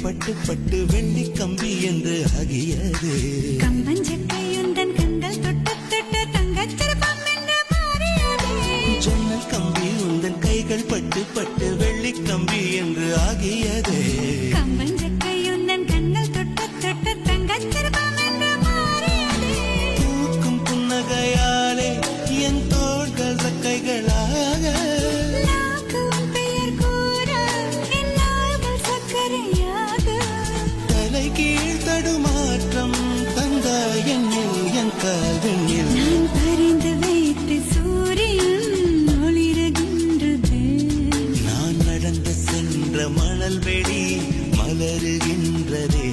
பட்டு பட்டு வெள்ளி கம்பி என்று ஆகியது. கம்பஞ்சக்கையுந்தன் கண்கள் தொட்டு தொட்டு தங்கச்சிறப்பம் என்று மாறியது. ஜன்னல் கம்பி உந்தன் கைகள் பட்டு பட்டு வெள்ளி கம்பி என்று ஆகியது. கம்பஞ்சக்கையுந்தன் கண்கள் தொட்டு தொட்டு தங்கச்சிறப்பம் என்று மாறியது. பூக்கும் புன்னகையாலே என் தோள்கள் சக்கைகளாக கீழ் தடுமாற்றம் தந்த என் கால்வெண்ணில் நான் பறிந்து வைத்து சூரியன் ஒளிருகின்றது. நான் நடந்து சென்ற மணல் வெளி மலருகின்றதே.